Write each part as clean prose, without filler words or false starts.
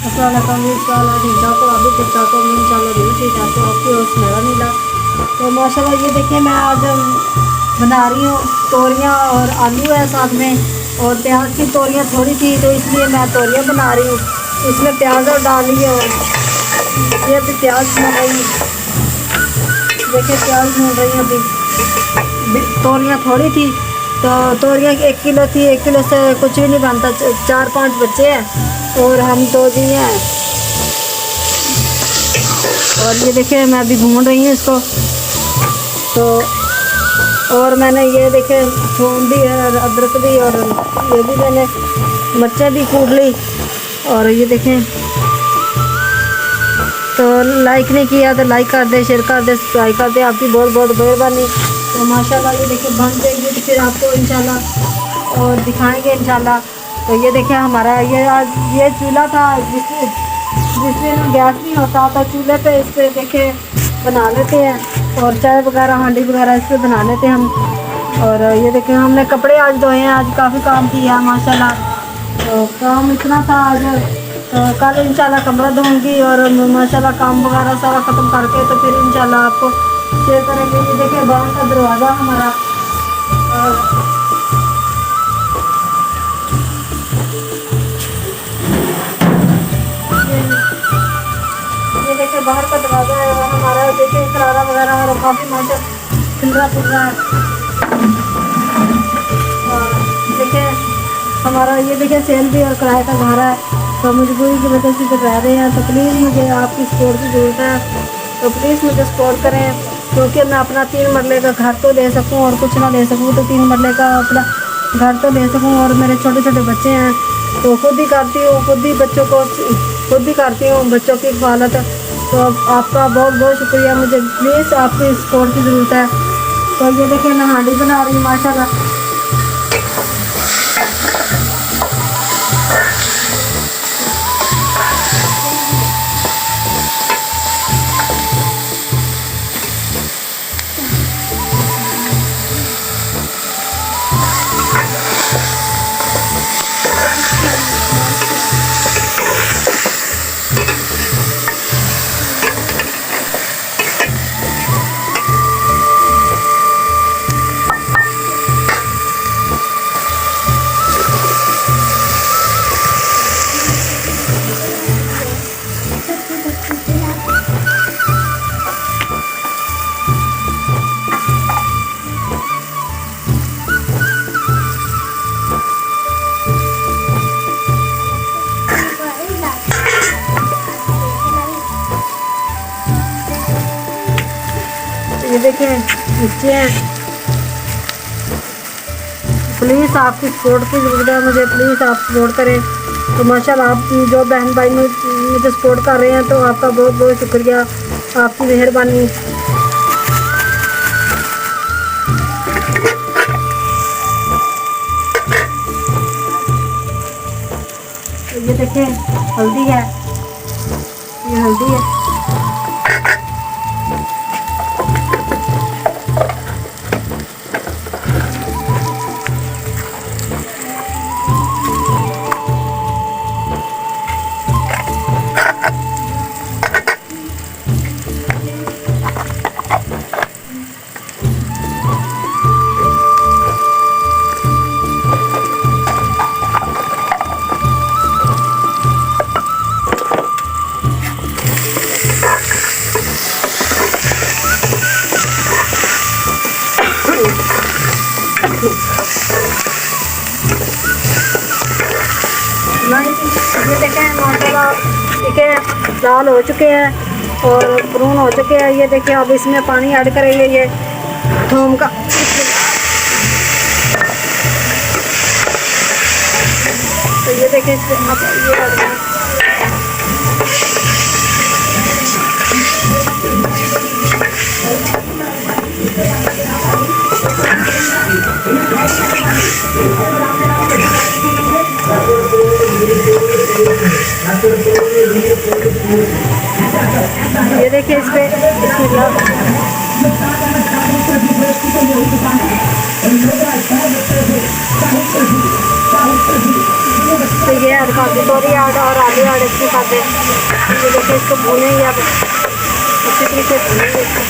अस्सलाम वालेकुम, ठीक ठाक हो? अभी ठीक ठाक हो? इंशाल्लाह भी ठीक ठाक हो। आपकी और मेरा नीला। तो माशाल्लाह ये देखिए मैं आज बना रही हूँ तोरियाँ और आलू है साथ में, और प्याज की तोरियाँ थोड़ी थी तो इसलिए मैं तोरियाँ बना रही हूँ। इसमें प्याज और डाल लिए, और ये अभी प्याज भून रही हूँ। देखिए प्याज भून रही हूँ अभी। तोरियाँ थोड़ी थी तो तोरियाँ 1 किलो थी, 1 किलो से कुछ भी नहीं बनता। 4-5 बच्चे हैं और हम 2 जी हैं। और ये देखिए मैं अभी भून रही हूँ इसको। तो और मैंने ये देखे थूम भी है, अदरक भी, और ये भी मैंने मिर्चें भी कूट ली। और ये देखें, तो लाइक नहीं किया तो लाइक कर दे, शेयर कर दे, सब्सक्राइब कर दे, आपकी बहुत बहुत मेहरबानी। तो माशाल्लाह ये देखिए बन जाएगी तो फिर आपको इंशाल्लाह और दिखाएंगे इंशाल्लाह। तो ये देखिए हमारा ये आज ये चूल्हा था जिसमें गैस नहीं होता तो चूल्हे पे इस पर देखिए बना लेते हैं, और चाय वगैरह हांडी वगैरह इस पर बना लेते हैं हम। और ये देखिए हमने कपड़े आज धोए हैं, आज काफ़ी काम किया माशाल्लाह। तो काम इतना था आज, तो कल इंशाल्लाह कमरा धोऊंगी और माशाल्लाह काम वगैरह सारा ख़त्म करके तो फिर इंशाल्लाह आपको शेयर करेंगे। ये देखिए बाहर का दरवाज़ा हमारा, ये देखिए बाहर का दरवाज़ा है और हमारा देखिए शरारा वगैरह और काफ़ी माशा खिलरा फुलरा है। और देखिए हमारा ये देखिए सेल भी और किराए का घर है, तो मजबूरी की वजह से इधर रह रहे हैं। तो प्लीज़ मुझे आपकी सपोर्ट की ज़रूरत है, तो प्लीज़ मुझे सपोर्ट करें, क्योंकि मैं अपना 3 मरले का घर तो ले सकूं और कुछ ना ले सकूं, तो 3 मरले का अपना घर तो ले सकूं। और मेरे छोटे छोटे बच्चे हैं तो खुद ही करती हूँ, खुद ही बच्चों को खुद ही करती हूँ बच्चों की हिफाजत। तो आपका बहुत बहुत शुक्रिया, मुझे प्लीज़ आपकी सपोर्ट की ज़रूरत है। तो ये देखिए मैं हांडी बना रही हूँ माशाल्लाह। ये देखिए बच्चे हैं, प्लीज़ आपकी सपोर्ट की ज़रूरत है मुझे, प्लीज़ आप सपोर्ट करें। तो माशाल्लाह आप जो बहन भाई मुझे सपोर्ट कर रहे हैं तो आपका बहुत बहुत शुक्रिया, आपकी मेहरबानी। तो ये देखिए हल्दी है, ये हल्दी है। ये देखें माशाल्लाह देखिए लाल हो चुके हैं और ब्राउन हो चुके हैं। ये देखिए अब इसमें पानी ऐड करेंगे, ये थूम का। तो ये देखिए इसमें अब ये ऐड करें। ये देखिए इस पे तो ये ऐड काटी तोरी ऐड और आलू ऐड इसके साथ है। ये देखिए इसको भूनेंगे अब अच्छी तरीके से भूनेंगे इसको।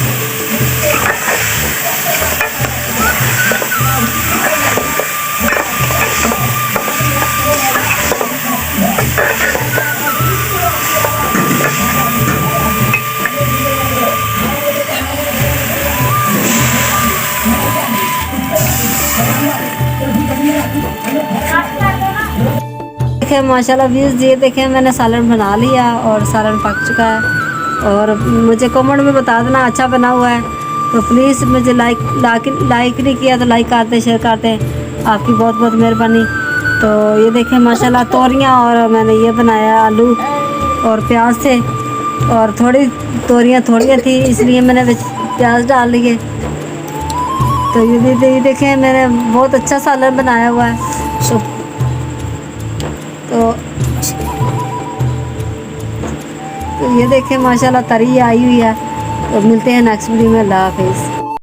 देखिए माशाल्लाह व्यूज़, ये देखें मैंने सालन बना लिया और सालन पक चुका है। और मुझे कमेंट में बता देना अच्छा बना हुआ है तो प्लीज़ मुझे लाइक नहीं किया तो लाइक करते शेयर करते, आपकी बहुत बहुत मेहरबानी। तो ये देखें माशाल्लाह तोरियां, और मैंने ये बनाया आलू और प्याज थे, और थोड़ी तोरियां थोड़ियाँ थी इसलिए मैंने प्याज डाल लिए। तो ये देखें मैंने बहुत अच्छा सालन बनाया हुआ है। तो ये देखें माशाल्लाह तरी आई हुई है। तो मिलते हैं नेक्स्ट वीडियो में। अल्लाह हाफिज़।